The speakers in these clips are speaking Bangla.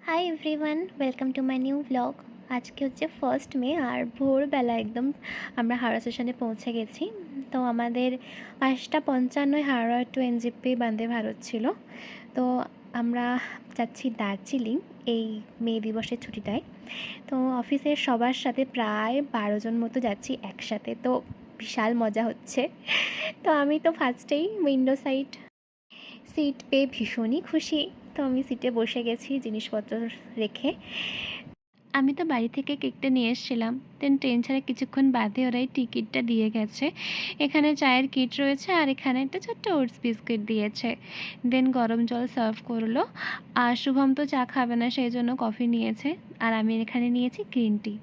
Hi everyone, welcome to my new blog. আজকে হচ্ছে 1 মে আর ভোরবেলা একদম আমরা হাওড়া স্টেশনে পৌঁছে গেছি। তো আমাদের 5:55 হাওড়া টু এনজেপি বন্দে ভারত ছিল। তো আমরা যাচ্ছি দার্জিলিং এই মে দিবসের ছুটিটায়। তো অফিসের সবার সাথে প্রায় 12 জন মতো যাচ্ছি একসাথে, তো বিশাল মজা হচ্ছে। তো আমি তো ফার্স্টেই উইন্ডো সাইড সিট পেয়ে ভীষণই খুশি। তো আমি সিটে বসে গেছি জিনিসপত্র রেখে। আমি তো বাড়ি থেকে কেকটা নিয়ে এসেছিলাম, দেন ট্রেন ছাড়া কিছুক্ষণ বাদে ওরাই টিকিটটা দিয়ে গেছে। এখানে চায়ের কিট রয়েছে আর এখানে একটা ছোট্ট ওটস বিস্কিট দিয়েছে। দেন গরম জল সার্ভ করলো। আর শুভম তো চা খাবে না, সেই জন্য কফি নিয়েছে। আর আমি এখানে নিয়েছি গ্রিন টি।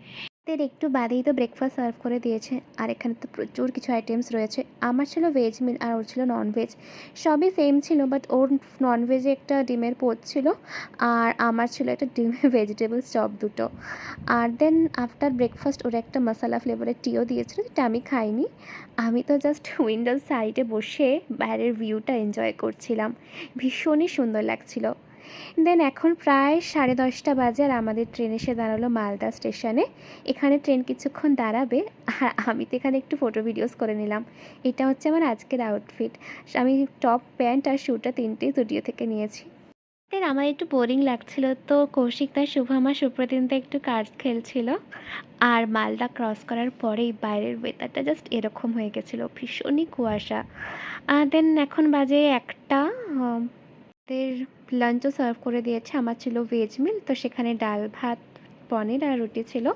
এর একটু বাদেই তো ব্রেকফাস্ট সার্ভ করে দিয়েছে। আর এখানে তো প্রচুর কিছু আইটেমস রয়েছে। আমার ছিল ভেজ মিল আর ওর ছিল ননভেজ। সবই সেম ছিল, বাট ওর ননভেজে একটা ডিমের পোচ ছিল আর আমার ছিল একটা ডিমের ভেজিটেবলস চপ দুটো। আর দেন আফটার ব্রেকফাস্ট ওরা একটা মশলা ফ্লেভারের টিও দিয়েছিল, যেটা আমি খাইনি। আমি তো জাস্ট উইন্ডোর সাইডে বসে বাইরের ভিউটা এনজয় করছিলাম। ভীষণই সুন্দর লাগছিল। দেন এখন প্রায় 10:30 বাজে আর আমাদের ট্রেন এসে দাঁড়ালো মালদা স্টেশনে। এখানে ট্রেন কিছুক্ষণ দাঁড়াবে আর আমি তো এখানে একটু ফটো ভিডিওস করে নিলাম। এটা হচ্ছে আমার আজকের আউটফিট। আমি টপ প্যান্ট আর শ্যুটা তিনটেই জুডিও থেকে নিয়েছি। দেন আমার একটু বোরিং লাগছিল, তো কৌশিক তার শুভম আর সুপ্রতিম তো একটু কার্ডস খেলছিল। আর মালদা ক্রস করার পরেই বাইরের ওয়েদারটা জাস্ট এরকম হয়ে গেছিলো, ভীষণই কুয়াশা। দেন এখন বাজে 1টা। দের লাঞ্চও সার্ভ করে দিয়েছে। আমার ছিল ভেজ মিল, তো সেখানে ডাল ভাত পনির আর রুটি ছিল।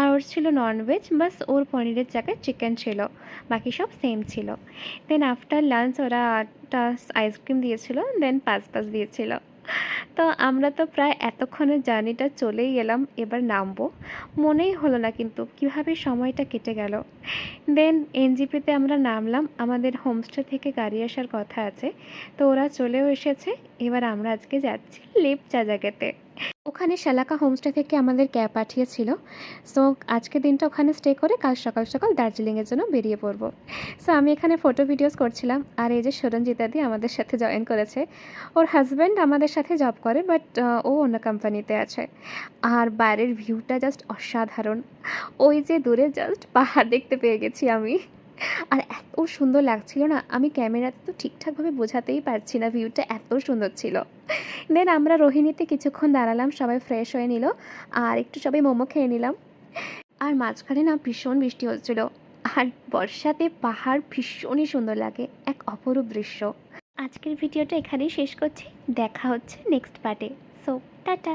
আর ওর ছিল ননভেজ, বাস ওর পনিরের জায়গায় চিকেন ছিল, বাকি সব সেম ছিল। দেন আফটার লাঞ্চ ওরা একটা আইসক্রিম দিয়েছিল, দেন পাঁচ দিয়েছিল। তো আমরা তো প্রায় এতক্ষণের জার্নিটা চলেই এলাম, এবার নামবো মনেই হলো না কিন্তু কীভাবে সময়টা কেটে গেল। দেন এনজিপিতে আমরা নামলাম। আমাদের হোমস্টে থেকে গাড়ি আসার কথা আছে, তো ওরা চলেও এসেছে। এবার আমরা আজকে যাচ্ছি লেপচা জায়গাতে। ওখানে শালাকা হোমস্টে থেকে আমাদের ক্যাব পাঠিয়েছিল। সো আজকে দিনটা ওখানে স্টে করে কাল সকাল সকাল দার্জিলিংয়ের জন্য বেরিয়ে পড়বো। সো আমি এখানে ফটো ভিডিওস করছিলাম আর এই যে সুরঞ্জিতাদি আমাদের সাথে জয়েন করেছে। ওর হাজব্যান্ড আমাদের সাথে জব করে, বাট ও অন্য কোম্পানিতে আছে। আর বাইরের ভিউটা জাস্ট অসাধারণ। ওই যে দূরে জাস্ট পাহাড় দেখতে পেয়ে গেছি আমি। আর এত সুন্দর লাগছিল না, আমি ক্যামেরাতে তো ঠিকঠাকভাবে বোঝাতেই পারছি না, ভিউটা এত সুন্দর ছিল। দেন আমরা রোহিণীতে কিছুক্ষণ দাঁড়ালাম, সবাই ফ্রেশ হয়ে নিল আর একটু সবাই মোমো খেয়ে নিলাম। আর মাঝখানে না ভীষণ বৃষ্টি হচ্ছিল। আর বর্ষাতে পাহাড় ভীষণই সুন্দর লাগে, এক অপরূপ দৃশ্য। আজকের ভিডিওটা এখানেই শেষ করছি। দেখা হচ্ছে নেক্সট পার্টে। So tata.